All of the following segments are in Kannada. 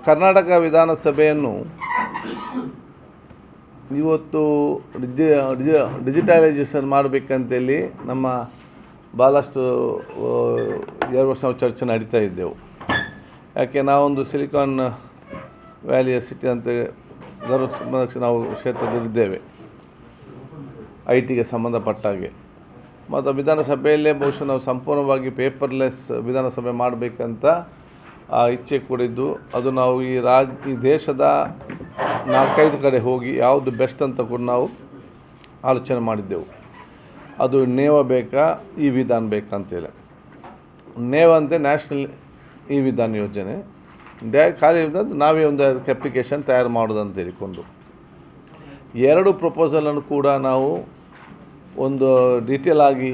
ಕರ್ನಾಟಕ ವಿಧಾನಸಭೆಯನ್ನು ಇವತ್ತು ಡಿಜಿಟಲೈಸೇಷನ್ ಮಾಡಬೇಕಂತೇಳಿ ನಮ್ಮ ಭಾಳಷ್ಟು 2 ವರ್ಷ ನಾವು ಚರ್ಚೆ ನಡೀತಾ ಇದ್ದೆವು. ಯಾಕೆ ನಾವೊಂದು ಸಿಲಿಕಾನ್ ವ್ಯಾಲಿಯ ಸಿಟಿ ಅಂತ ನಾವು ಕ್ಷೇತ್ರದಲ್ಲಿದ್ದೇವೆ, ಐ ಟಿಗೆ ಸಂಬಂಧಪಟ್ಟ ಹಾಗೆ. ಮತ್ತು ವಿಧಾನಸಭೆಯಲ್ಲೇ ಬಹುಶಃ ನಾವು ಸಂಪೂರ್ಣವಾಗಿ ಪೇಪರ್ಲೆಸ್ ವಿಧಾನಸಭೆ ಮಾಡಬೇಕಂತ ಇಚ್ಛೆ ಕೊಡಿದ್ದು. ಅದು ನಾವು ಈ ದೇಶದ 4-5 ಕಡೆ ಹೋಗಿ ಯಾವುದು ಬೆಸ್ಟ್ ಅಂತ ಕೂಡ ನಾವು ಆಲೋಚನೆ ಮಾಡಿದ್ದೆವು. ಅದು ನೇವ ಬೇಕಾ ಈ ವಿಧಾನ ಬೇಕಂತೇಳಿ. ನೇವ ಅಂದರೆ ನ್ಯಾಷನಲ್ ಈ ವಿಧಾನ ಯೋಜನೆ, ಖಾಲಿ ನಾವೇ ಒಂದು ಅದಕ್ಕೆ ಅಪ್ಲಿಕೇಶನ್ ತಯಾರು ಮಾಡೋದು ಅಂತ ಹೇಳಿಕೊಂಡು 2 ಪ್ರಪೋಸಲನ್ನು ಕೂಡ ನಾವು ಒಂದು ಡೀಟೇಲ್ ಆಗಿ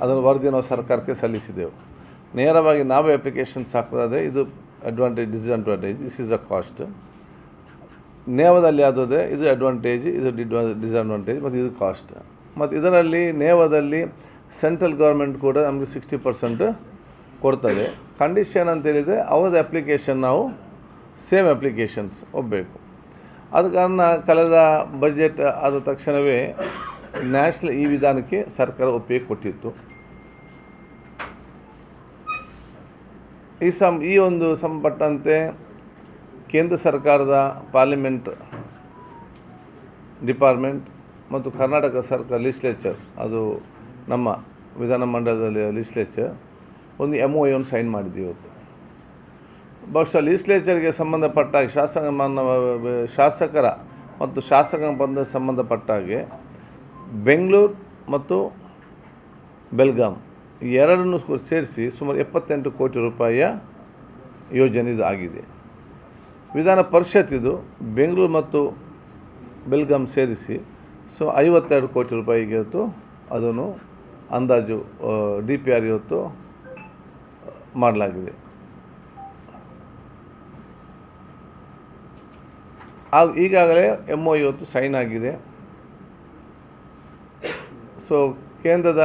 ಅದನ್ನು ವರದಿ ನಾವು ಸರ್ಕಾರಕ್ಕೆ ಸಲ್ಲಿಸಿದೆವು. ನೇರವಾಗಿ ನಾವೇ ಅಪ್ಲಿಕೇಶನ್ಸ್ ಹಾಕೋದಾದರೆ ಇದು advantage, disadvantage, this is a cost. ನೇವದಲ್ಲಿ ಯಾವುದಿದೆ ಇದು ಅಡ್ವಾಂಟೇಜ್, ಇದು ಡಿಸ್ಅಡ್ವಾಂಟೇಜ್ ಮತ್ತು ಇದು ಕಾಸ್ಟ್. ಮತ್ತು ಇದರಲ್ಲಿ ನೇವದಲ್ಲಿ ಸೆಂಟ್ರಲ್ ಗೌರ್ಮೆಂಟ್ ಕೂಡ ನಮಗೆ 60% ಕೊಡ್ತದೆ. ಕಂಡೀಷನ್ ಅಂತೇಳಿದರೆ ಅವ್ರದ್ದು ಅಪ್ಲಿಕೇಶನ್ ನಾವು ಸೇಮ್ ಅಪ್ಲಿಕೇಶನ್ಸ್ ಹೋಗಬೇಕು. ಆದ ಕಾರಣ ಕಳೆದ ಬಜೆಟ್ ಆದ ತಕ್ಷಣವೇ ನ್ಯಾಷನಲ್ ಈ ವಿಧಾನಕ್ಕೆ ಸರ್ಕಾರ ಒಪ್ಪಿಗೆ ಕೊಟ್ಟಿತ್ತು. ಈ ಒಂದು ಸಂಬಂಧಪಟ್ಟಂತೆ ಕೇಂದ್ರ ಸರ್ಕಾರದ ಪಾರ್ಲಿಮೆಂಟ್ ಡಿಪಾರ್ಟ್ಮೆಂಟ್ ಮತ್ತು ಕರ್ನಾಟಕ ಸರ್ಕಾರ ಲಿಸ್ಲೇಚರ್, ಅದು ನಮ್ಮ ವಿಧಾನಮಂಡಲದಲ್ಲಿ ಲಿಸ್ಲೇಚರ್ ಒಂದು MOU ಸೈನ್ ಮಾಡಿದ್ದೀವಿ ಇವತ್ತು. ಬಹುಶಃ ಲಿಸ್ಲೇಚರ್ಗೆ ಸಂಬಂಧಪಟ್ಟಾಗ ಶಾಸಕರ ಮತ್ತು ಶಾಸಕ ಬಂದ ಸಂಬಂಧಪಟ್ಟಾಗೆ ಬೆಂಗಳೂರು ಮತ್ತು ಬೆಲ್ಗಾಂ ಎರಡನ್ನೂ ಸೇರಿಸಿ ಸುಮಾರು 78 ಕೋಟಿ ರೂಪಾಯಿಯ ಯೋಜನೆ ಇದು ಆಗಿದೆ. ವಿಧಾನ ಪರಿಷತ್ ಇದು ಬೆಂಗಳೂರು ಮತ್ತು ಬೆಲ್ಗಾಂ ಸೇರಿಸಿ 52 ಕೋಟಿ ರೂಪಾಯಿಗೆ ಇವತ್ತು ಅದನ್ನು ಅಂದಾಜು DPR ಇವತ್ತು ಮಾಡಲಾಗಿದೆ. ಈಗಾಗಲೇ MOU ಇವತ್ತು ಸೈನ್ ಆಗಿದೆ. ಕೇಂದ್ರದ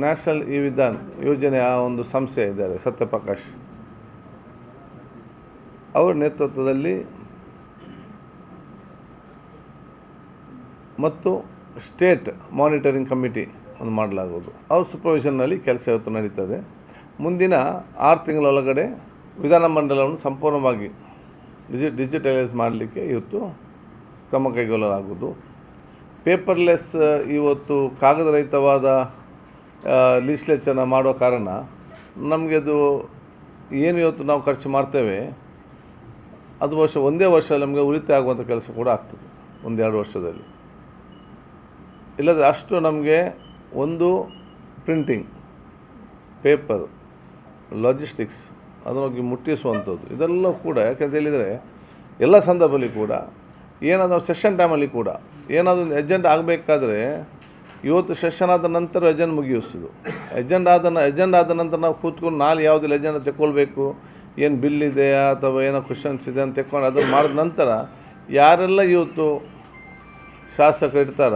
ನ್ಯಾಷನಲ್ ಈ ವಿಧಾನ್ ಯೋಜನೆಯ ಒಂದು ಸಂಸ್ಥೆ ಇದ್ದಾರೆ, ಸತ್ಯಪ್ರಕಾಶ್ ಅವರ ನೇತೃತ್ವದಲ್ಲಿ ಮತ್ತು ಸ್ಟೇಟ್ ಮಾನಿಟರಿಂಗ್ ಕಮಿಟಿ ಒಂದು ಮಾಡಲಾಗುವುದು. ಅವ್ರ ಸೂಪರ್ವಿಷನ್ನಲ್ಲಿ ಕೆಲಸ ಇವತ್ತು ನಡೀತದೆ. ಮುಂದಿನ 6 ತಿಂಗಳೊಳಗಡೆ ವಿಧಾನಮಂಡಲವನ್ನು ಸಂಪೂರ್ಣವಾಗಿ ಡಿಜಿಟಲೈಸ್ ಮಾಡಲಿಕ್ಕೆ ಇವತ್ತು ಕ್ರಮ ಕೈಗೊಳ್ಳಲಾಗುವುದು. ಪೇಪರ್ಲೆಸ್ ಇವತ್ತು ಕಾಗದರಹಿತವಾದ ಲಿಸ್ಲೇಚರ್ನ ಮಾಡೋ ಕಾರಣ ನಮಗೆ ಅದು ಏನು ಇವತ್ತು ನಾವು ಖರ್ಚು ಮಾಡ್ತೇವೆ ಅದು ಒಂದೇ ವರ್ಷದಲ್ಲಿ ನಮಗೆ ಉಳಿತಾಯ ಆಗುವಂಥ ಕೆಲಸ ಕೂಡ ಆಗ್ತದೆ, 1-2 ವರ್ಷದಲ್ಲಿ. ಇಲ್ಲದ್ರೆ ಅಷ್ಟು ನಮಗೆ ಒಂದು ಪ್ರಿಂಟಿಂಗ್, ಪೇಪರ್, ಲಾಜಿಸ್ಟಿಕ್ಸ್ ಅದನ್ನೋಗಿ ಮುಟ್ಟಿಸುವಂಥದ್ದು ಇದೆಲ್ಲ ಕೂಡ ಯಾಕೆಂತ ಹೇಳಿದರೆ ಎಲ್ಲ ಸಂದರ್ಭದಲ್ಲಿ ಕೂಡ ಏನಾದರೂ ಸೆಷನ್ ಟೈಮಲ್ಲಿ ಕೂಡ ಏನಾದರೂ ಒಂದು ಎಜೆಂಡ್ ಆಗಬೇಕಾದ್ರೆ ಇವತ್ತು ಸೆಷನ್ ಆದ ನಂತರ ಎಜೆಂಡ್ ಮುಗಿಸೋದು. ಎಜೆಂಡ್ ಆದ ನಂತರ ನಾವು ಕೂತ್ಕೊಂಡು ನಾಳೆ ಯಾವುದಿಲ್ಲ ಎಜೆಂಡ್ ತೆಕ್ಕೊಳ್ಬೇಕು, ಏನು ಬಿಲ್ ಇದೆ ಅಥವಾ ಏನೋ ಕ್ವಶನ್ಸ್ ಇದೆ ಅಂತ ತೆಕ್ಕೊಂಡು ಅದನ್ನು ಮಾಡಿದ ನಂತರ ಯಾರೆಲ್ಲ ಇವತ್ತು ಶಾಸಕರು ಇರ್ತಾರ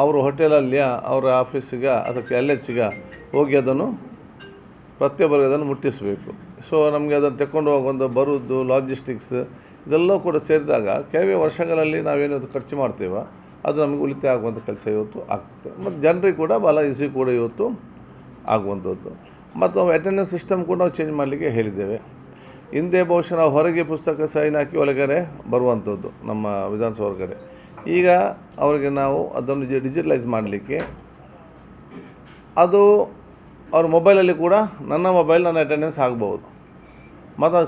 ಅವರು ಹೋಟೆಲಲ್ಲಿ ಅವರ ಆಫೀಸಿಗೆ ಅಥವಾ LHಗೆ ಹೋಗಿ ಅದನ್ನು ಪ್ರತಿಯೊಬ್ಬರಿಗೆ ಅದನ್ನು ಮುಟ್ಟಿಸಬೇಕು. ನಮಗೆ ಅದನ್ನು ತೆಕ್ಕೊಂಡು ಹೋಗೋದು ಬರೋದು ಲಾಜಿಸ್ಟಿಕ್ಸ್ ಇದೆಲ್ಲ ಕೂಡ ಸೇರಿದಾಗ ಕೆಲವೇ ವರ್ಷಗಳಲ್ಲಿ ನಾವೇನು ಖರ್ಚು ಮಾಡ್ತೇವೆ ಅದು ನಮಗೆ ಉಳಿತಾಯ ಆಗುವಂಥ ಕೆಲಸ ಇವತ್ತು ಆಗ್ತದೆ. ಮತ್ತು ಜನರಿಗೆ ಕೂಡ ಭಾಳ ಈಸಿ ಕೂಡ ಇವತ್ತು ಆಗುವಂಥದ್ದು. ಮತ್ತು ನಾವು ಅಟೆಂಡೆನ್ಸ್ ಸಿಸ್ಟಮ್ ಕೂಡ ನಾವು ಚೇಂಜ್ ಮಾಡಲಿಕ್ಕೆ ಹೇಳಿದ್ದೇವೆ. ಹಿಂದೆ ಬಹುಶಃ ನಾವು ಹೊರಗೆ ಪುಸ್ತಕ ಸೈನ್ ಹಾಕಿ ಒಳಗಡೆ ಬರುವಂಥದ್ದು ನಮ್ಮ ವಿಧಾನಸಭೆ ಹೊರಗಡೆ. ಈಗ ಅವರಿಗೆ ನಾವು ಅದನ್ನು ಡಿಜಿಟಲೈಸ್ ಮಾಡಲಿಕ್ಕೆ ಅದು ಅವ್ರ ಮೊಬೈಲಲ್ಲಿ ಕೂಡ ನನ್ನ ಅಟೆಂಡೆನ್ಸ್ ಆಗ್ಬೋದು. ಮತ್ತು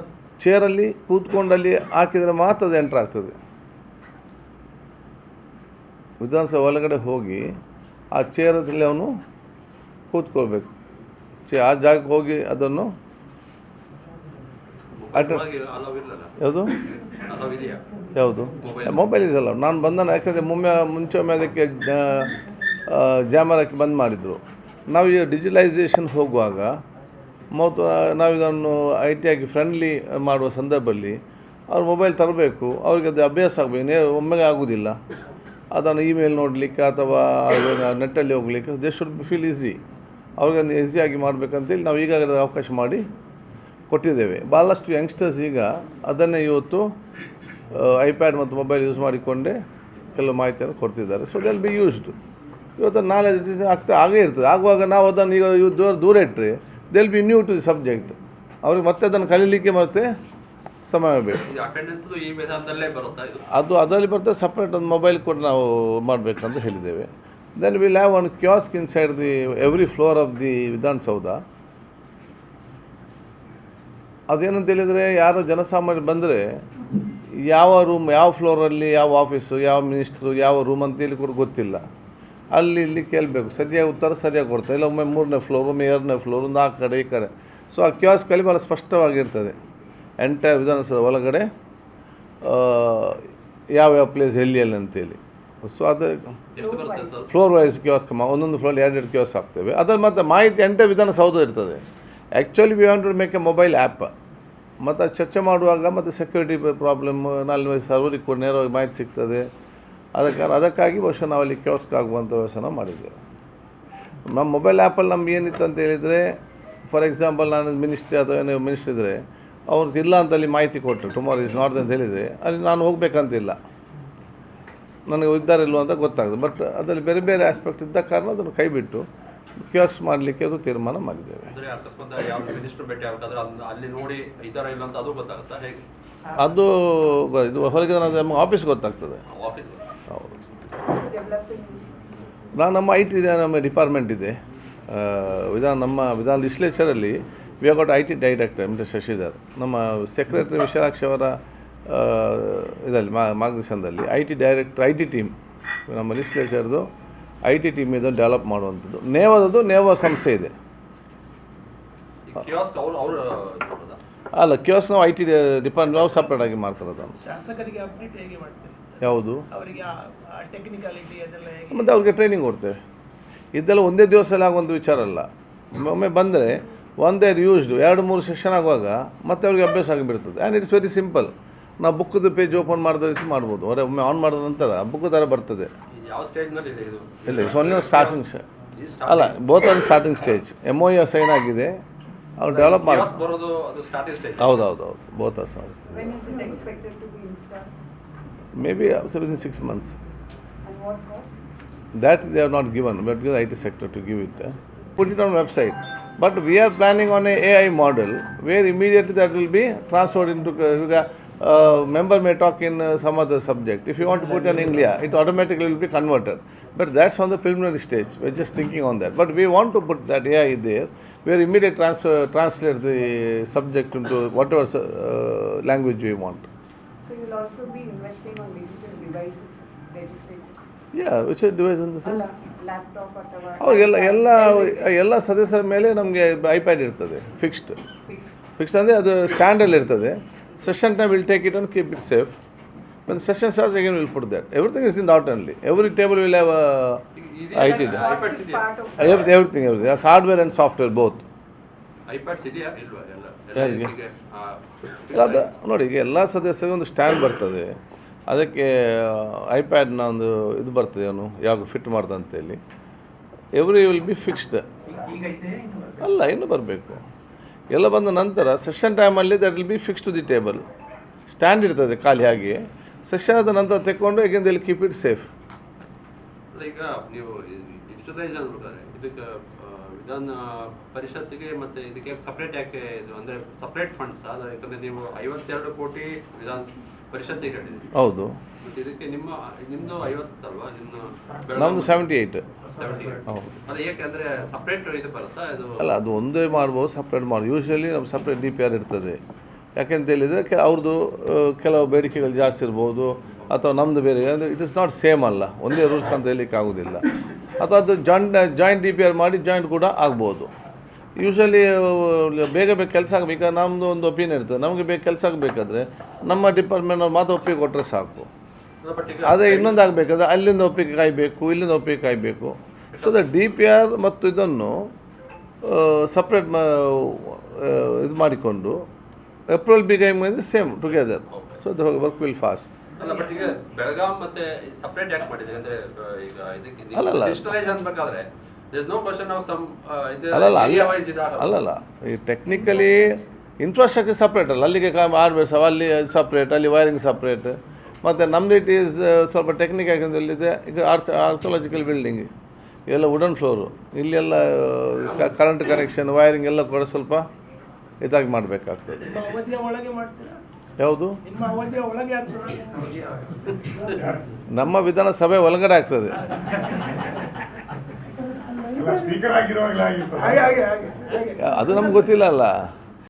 ಚೇರಲ್ಲಿ ಕೂತ್ಕೊಂಡಲ್ಲಿ ಹಾಕಿದರೆ ಮಾತ್ರ ಅದು ಎಂಟ್ರ್ ಆಗ್ತದೆ. ವಿಧಾನಸಭೆ ಒಳಗಡೆ ಹೋಗಿ ಆ ಚೇರಲ್ಲಿ ಅವನು ಕೂತ್ಕೊಳ್ಬೇಕು. ಆ ಜಾಗಕ್ಕೆ ಹೋಗಿ ಅದನ್ನು ಯಾವುದು ಮೊಬೈಲ್ ಇದಲ್ಲ. ನಾನು ಬಂದನು ಯಾಕಂದರೆ ಮುಂಚೆ ಅದಕ್ಕೆ ಜಾಮರ್ ಹಾಕಿ ಬಂದ್ ಮಾಡಿದರು. ನಾವು ಈ ಡಿಜಿಟಲೈಸೇಷನ್ ಹೋಗುವಾಗ ಮತ್ತು ನಾವು ಇದನ್ನು IT ಆಗಿ ಫ್ರೆಂಡ್ಲಿ ಮಾಡುವ ಸಂದರ್ಭದಲ್ಲಿ ಅವ್ರು ಮೊಬೈಲ್ ತರಬೇಕು, ಅವ್ರಿಗೆ ಅದು ಅಭ್ಯಾಸ ಆಗಬೇಕು. ಒಮ್ಮೆಗೆ ಆಗೋದಿಲ್ಲ. ಅದನ್ನು ಇಮೇಲ್ ನೋಡಲಿಕ್ಕೆ ಅಥವಾ ನೆಟ್ಟಲ್ಲಿ ಹೋಗಲಿಕ್ಕೆ ದೇ ಶುಡ್ ಫೀಲ್ ಈಸಿ. ಅವ್ರಿಗೆ ಈಸಿಯಾಗಿ ಮಾಡಬೇಕಂತೇಳಿ ನಾವು ಈಗಾಗಲೇ ಅವಕಾಶ ಮಾಡಿ ಕೊಟ್ಟಿದ್ದೇವೆ. ಭಾಳಷ್ಟು ಯಂಗ್ಸ್ಟರ್ಸ್ ಈಗ ಅದನ್ನೇ ಇವತ್ತು ಐಪ್ಯಾಡ್ ಮತ್ತು ಮೊಬೈಲ್ ಯೂಸ್ ಮಾಡಿಕೊಂಡೇ ಕೆಲವು ಮಾಹಿತಿಯನ್ನು ಕೊಡ್ತಿದ್ದಾರೆ. So they'll be used. ಇವತ್ತು ನಾಲೆಜ್ ಆಗೇ ಇರ್ತದೆ. ಆಗುವಾಗ ನಾವು ಅದನ್ನು ಈಗ ದೂರ ಇಟ್ಟರೆ they'll be new to the subject. ಅವ್ರಿಗೆ ಮತ್ತೆ ಅದನ್ನು ಕಲೀಲಿಕ್ಕೆ ಮತ್ತೆ ಸಮಯ ಬೇಕು. ಅದು ಅದರಲ್ಲಿ ಬರ್ತದೆ. ಸಪ್ರೇಟ್ ಒಂದು ಮೊಬೈಲ್ ಕೂಡ ನಾವು ಮಾಡಬೇಕಂತ ಹೇಳಿದ್ದೇವೆ. Then will have one kiosk inside the every floor of the Vidhana Soudha. ಅದೇನಂತ ಹೇಳಿದರೆ ಯಾರು ಜನಸಾಮಾನ್ಯರು ಬಂದರೆ ಯಾವ ರೂಮ್, ಯಾವ ಫ್ಲೋರಲ್ಲಿ ಯಾವ ಆಫೀಸು, ಯಾವ ಮಿನಿಸ್ಟ್ರು, ಯಾವ ರೂಮ್ ಅಂತೇಳಿ ಕೂಡ ಗೊತ್ತಿಲ್ಲ. ಅಲ್ಲಿ ಇಲ್ಲಿ ಕೇಳಬೇಕು, ಸರಿಯಾಗಿ ಉತ್ತರ ಸರಿಯಾಗಿ ಕೊಡ್ತಾರೆ. ಇಲ್ಲ ಒಮ್ಮೆ 3ನೇ ಫ್ಲೋರ್, ಒಮ್ಮೆ 2ನೇ ಫ್ಲೋರ್, ಒಂದು ಆ ಕಡೆ ಈ ಕಡೆ. ಸೊ ಆ ಕ್ಯಾಸ್ಕಲ್ಲಿ ಭಾಳ ಸ್ಪಷ್ಟವಾಗಿರ್ತದೆ ಎಂಟೈರ್ ವಿಧಾನಸೌಧ ಒಳಗಡೆ ಯಾವ್ಯಾವ ಪ್ಲೇಸ್ ಎಲ್ಲಿ ಅಂತೇಳಿ. ಸೊ ಅದು ಫ್ಲೋರ್ ವೈಸ್ ಕ್ಯಾಸ್ಕ್, ಒಂದೊಂದು ಫ್ಲೋರ್ 2 ಕ್ಯಾಸ್ ಆಗ್ತವೆ. ಅದರ ಮತ್ತು ಮಾಹಿತಿ ಎಂಟೈರ್ ವಿಧಾನಸೌಧ ಇರ್ತದೆ. Actually we want to make a mobile app. ಮತ್ತು ಚರ್ಚೆ ಮಾಡುವಾಗ ಮತ್ತು ಸೆಕ್ಯೂರಿಟಿ ಪ್ರಾಬ್ಲಮ್, ನಾಲ್ಕು ಸರ್ವರಿಗೆ ಕೂಡ ನೇರವಾಗಿ ಮಾಹಿತಿ ಸಿಗ್ತದೆ. ಅದಕ್ಕಾಗಿ ಬಹುಶಃ ನಾವಲ್ಲಿ ಕ್ಯಾಸ್ಕ್ ಆಗುವಂಥ ವ್ಯವಸ್ಥೆ ಮಾಡಿದ್ದೇವೆ. ನಮ್ಮ ಮೊಬೈಲ್ ಆ್ಯಪಲ್ಲಿ ನಮ್ಗೆ ಏನಿತ್ತು ಅಂತ ಹೇಳಿದರೆ, ಫಾರ್ ಎಕ್ಸಾಂಪಲ್ ನಾನು ಮಿನಿಸ್ಟ್ರಿ ಅಥವಾ ಏನೋ ಮಿನಿಸ್ಟ್ರಿ ಇದ್ದರೆ ಅವ್ರದ್ದು ಇಲ್ಲ ಅಂತ ಅಲ್ಲಿ ಮಾಹಿತಿ ಕೊಟ್ಟರು, ಟುಮಾರೋ ಇಸ್ ನಾಟ್ ಅಂತ ಹೇಳಿದರೆ ಅಲ್ಲಿ ನಾನು ಹೋಗಬೇಕಂತಿಲ್ಲ, ನನಗೆ ಇದ್ದಾರೆ ಇಲ್ವ ಅಂತ ಗೊತ್ತಾಗ್ತದೆ. ಬಟ್ ಅದರಲ್ಲಿ ಬೇರೆ ಬೇರೆ ಆಸ್ಪೆಕ್ಟ್ ಇದ್ದ ಕಾರಣ ಅದನ್ನು ಕೈಬಿಟ್ಟು ಕ್ಯಾಸ್ಕ್ ಮಾಡಲಿಕ್ಕೆ ಅದು ತೀರ್ಮಾನ ಮಾಡಿದ್ದೇವೆ. ಅದು ಇದು ಹೊರಗೆ ನಮ್ಮ ಆಫೀಸ್ ಗೊತ್ತಾಗ್ತದೆ. ಹೌದು, ನಮ್ಮ IT ನಮ್ಮ ಡಿಪಾರ್ಟ್ಮೆಂಟ್ ಇದೆ ನಮ್ಮ ವಿಧಾನ ಲೆಜಿಸ್ಲೇಚರಲ್ಲಿ. We have got IT director mister Shashidhar. ನಮ್ಮ ಸೆಕ್ರೆಟರಿ ವಿಶಾಲಾಕ್ಷಿ ಅವರ ಇದರಲ್ಲಿ ಮಾರ್ಗದರ್ಶನದಲ್ಲಿ IT ಡೈರೆಕ್ಟರ್, IT ಟೀಮ್, ನಮ್ಮ ಲೆಜಿಸ್ಲೇಚರ್ದು IT ಟೀಮ್ ಇದನ್ನು ಡೆವಲಪ್ ಮಾಡುವಂಥದ್ದು. ನೇವ ಸಂಸ್ಥೆ ಇದೆ. ಅಲ್ಲ, ಕ್ಯಾಸ್ ನಾವು IT ಡಿಪಾರ್ಟ್ಮೆಂಟ್ ನಾವು ಸಪ್ರೇಟಾಗಿ ಮಾಡ್ತಾರೆ ಅದನ್ನು. ಯಾವುದು ಮತ್ತು ಅವ್ರಿಗೆ ಟ್ರೈನಿಂಗ್ ಕೊಡ್ತೇವೆ. ಇದೆಲ್ಲ ಒಂದೇ ದಿವಸದಲ್ಲಿ ಆಗುವಂಥ ವಿಚಾರ ಅಲ್ಲ. ಒಮ್ಮೆ ಬಂದರೆ ಒನ್ ದೇ ಯೂಸ್ಡ್ 2-3 ಸೆಷನ್ ಆಗುವಾಗ ಮತ್ತೆ ಅವ್ರಿಗೆ ಅಭ್ಯಾಸ ಆಗಿಬಿಡ್ತದೆ. And it's very simple. ನಾವು ಬುಕ್ದು ಪೇಜ್ ಓಪನ್ ಮಾಡಿದ ರೀತಿ ಮಾಡ್ಬೋದು. ಒಮ್ಮೆ ಆನ್ ಮಾಡಿದ ನಂತರ ಬುಕ್ ಥರ ಬರ್ತದೆ. ಇಲ್ಲ, ಸೊನ್ನೆ ಸ್ಟಾರ್ಟಿಂಗ್ ಅಲ್ಲ, both on starting stage. MOU sign ಆಗಿದೆ, ಅವ್ರು ಡೆವಲಪ್ ಮಾಡೋದು. ಹೌದು, both are start. Maybe within 6 months. And what cost? That they have not given, but the IT sector to give it. Put it on website. But we are planning on a AI model where immediately that will be transferred into member may talk in some other subject. If you want to put in India, it automatically will be converted. But that's on the preliminary stage. We're just thinking on that. But we want to put that AI there where immediately translate the subject into whatever language we want. So you will also be investing on digital devices, legislature? Yeah, which device in the sense? Laptop ಅಥವಾ ಎಲ್ಲ ಸದಸ್ಯರ ಮೇಲೆ ನಮಗೆ ಐಪ್ಯಾಡ್ ಇರ್ತದೆ. ಫಿಕ್ಸ್ಡ್ ಅಂದರೆ ಅದು ಸ್ಟ್ಯಾಂಡಲ್ಲಿ ಇರ್ತದೆ. Session time will take it on, keep it safe. When session starts again, we'll put that. Everything is in the out only. Every table will have IT. Everything. That's hardware and software both. iPads ಇದೆಯಾ ಇಲ್ವಾ? ಅದು ನೋಡಿ, ಈಗ ಎಲ್ಲ ಸದಸ್ಯರಿಗೆ ಒಂದು ಸ್ಟ್ಯಾಂಡ್ ಬರ್ತದೆ. ಅದಕ್ಕೆ ಐಪ್ಯಾಡ್ನ ಒಂದು ಇದು ಬರ್ತದೆ, ಅವನು ಯಾವಾಗ ಫಿಟ್ ಮಾಡ್ದೆ ಅಂತೇಳಿ. Every will be fixed. ಅಲ್ಲ, ಇನ್ನೂ ಬರಬೇಕು. ಎಲ್ಲ ಬಂದ ನಂತರ ಸೆಷನ್ ಟೈಮಲ್ಲಿ that will be fix to the table. Stand ಇರ್ತದೆ ಖಾಲಿ ಹಾಗೆ. ಸೆಷನ್ ಆದ ನಂತರ ತೆಕ್ಕೊಂಡು again they will keep it safe. ಈಗ ನೀವು ಡಿಜಿಟಲೈಸ್ ಅನ್ಬೇಕಾದ್ರೆ ಇದಕ್ಕೆ ವಿಧಾನ ಪರಿಷತ್ತಿಗೆ ಮತ್ತು ಇದಕ್ಕೆ ಸಪ್ರೇಟ್ ಯಾಕೆ ಇದು ಅಂದರೆ ಸಪ್ರೇಟ್ ಫಂಡ್ಸ್ ಅದು? ಯಾಕಂದರೆ ನೀವು 52 ಕೋಟಿ ವಿಧಾನ ಪರಿಷತ್ತಿಗೆ ಹೇಳಿದ್ರಿ. ಹೌದು. ಮತ್ತು ಇದಕ್ಕೆ ನಿಮ್ಮದು 50 ಅಲ್ವಾ? ನಮ್ಮದು 78. ಹೌದು. ಅದು ಏಕೆ ಅಂದರೆ ಸಪ್ರೇಟ್ ಇದು ಬರುತ್ತಾ ಇದು? ಅಲ್ಲ, ಅದು ಒಂದೇ ಮಾಡ್ಬೋದು, ಸಪ್ರೇಟ್ ಮಾಡ್ಬೋದು. ಯೂಶ್ವಲಿ ನಮ್ಮ ಸಪ್ರೇಟ್ DPR ಇರ್ತದೆ. ಯಾಕೆಂತ ಹೇಳಿದರೆ ಅವ್ರದ್ದು ಕೆಲವು ಬೇಡಿಕೆಗಳು ಜಾಸ್ತಿ ಇರ್ಬೋದು, ಅಥವಾ ನಮ್ಮದು ಬೇರೆ. ಇಟ್ ಇಸ್ ನಾಟ್ ಸೇಮ್ ಅಲ್ಲ, ಒಂದೇ ರೂಲ್ಸ್ ಅಂತ ಹೇಳಲಿಕ್ಕೆ ಆಗೋದಿಲ್ಲ. ಅಥವಾ ಅದು ಜಾಯಿಂಟ್ DPR ಮಾಡಿ ಜಾಯಿಂಟ್ ಕೂಡ ಆಗ್ಬೋದು. ಯೂಶ್ವಲಿ ಬೇಗ ಕೆಲಸ ಆಗಬೇಕು. ನಮ್ಮದು ಒಂದು ಒಪಿನಿಯನ್ ಇರ್ತದೆ, ನಮಗೆ ಬೇಗ ಕೆಲಸ ಆಗಬೇಕಾದ್ರೆ ನಮ್ಮ ಡಿಪಾರ್ಟ್ಮೆಂಟ್ನವ್ರು ಮಾತ್ರ ಒಪ್ಪಿಗೆ ಕೊಟ್ಟರೆ ಸಾಕು. ಅದೇ ಇನ್ನೊಂದು ಆಗಬೇಕಾದ್ರೆ ಅಲ್ಲಿಂದ ಒಪ್ಪಿಗೆ ಕಾಯಬೇಕು, ಇಲ್ಲಿಂದ ಒಪ್ಪಿಗೆ ಕಾಯಬೇಕು. ಸೊ ದ DPR ಮತ್ತು ಇದನ್ನು ಸಪ್ರೇಟ್ ಇದು ಮಾಡಿಕೊಂಡು April became same together. So the work will fast. ಅಲ್ಲ, ಬಟ್ ಈಗ ಬೆಳಗಾಂ ಮತ್ತೆ ಸಪ್ರೇಟ್ ಯಾಕೆ ಮಾಡಿದ್ರೆ ಅಂದರೆ ಈಗ ಇದಕ್ಕೆ ಡಿಜಿಟಲೈಸ್ ಅನ್ಬೇಕಾದ್ರೆ there is no question of some ಇದು ಏರಿಯಾ ವೈಸ್ ಇದಾಗಲ್ಲ. ಅಲ್ಲಲ್ಲ, ಈ ಟೆಕ್ನಿಕಲಿ ಇನ್ಫ್ರಾಸ್ಟ್ರಕ್ಚರ್ ಸಪ್ರೇಟ್ ಅಲ್ಲ, ಅಲ್ಲಿಗೆ ಆರ್ಬೇಸ್ ಅಲ್ಲಿ ಸಪ್ರೇಟ್, ಅಲ್ಲಿ ವೈರಿಂಗ್ ಸಪ್ರೇಟ್. ಮತ್ತು ನಮ್ದು ಇಟ್ ಈಸ್ ಸ್ವಲ್ಪ ಟೆಕ್ನಿಕ್ ಯಾಕಂದ್ರೆ ಈಗ ಆರ್ಕಿಯಾಲಜಿಕಲ್ ಬಿಲ್ಡಿಂಗ್ ಎಲ್ಲ ವುಡನ್ ಫ್ಲೋರು, ಇಲ್ಲೆಲ್ಲ ಕರೆಂಟ್ ಕನೆಕ್ಷನ್ ವೈರಿಂಗ್ ಎಲ್ಲ ಕೂಡ ಸ್ವಲ್ಪ ಇದಾಗಿ ಮಾಡಬೇಕಾಗ್ತದೆ. ನಿಮ್ಮ ಅವಧಿಯ ಒಳಗೆ ಮಾಡ್ತೀರಾ? ಯಾವುದು? ನಿಮ್ಮ ಅವಧಿಯ ಒಳಗೆ ಆಗ್ತದೆ? ನಮ್ಮ ವಿಧಾನಸಭೆ ಒಳಗಡೆ ಆಗ್ತದೆ. ಸ್ಪೀಕರ್ ಆಗಿರುವಾಗಲೇ ಆಗಿತ್ತು. ಹಾಗೆ ಹಾಗೆ ಹಾಗೆ ಹಾಗೆ ಅದು ನಮ್ಗೆ ಗೊತ್ತಿಲ್ಲ ಅಲ್ಲ.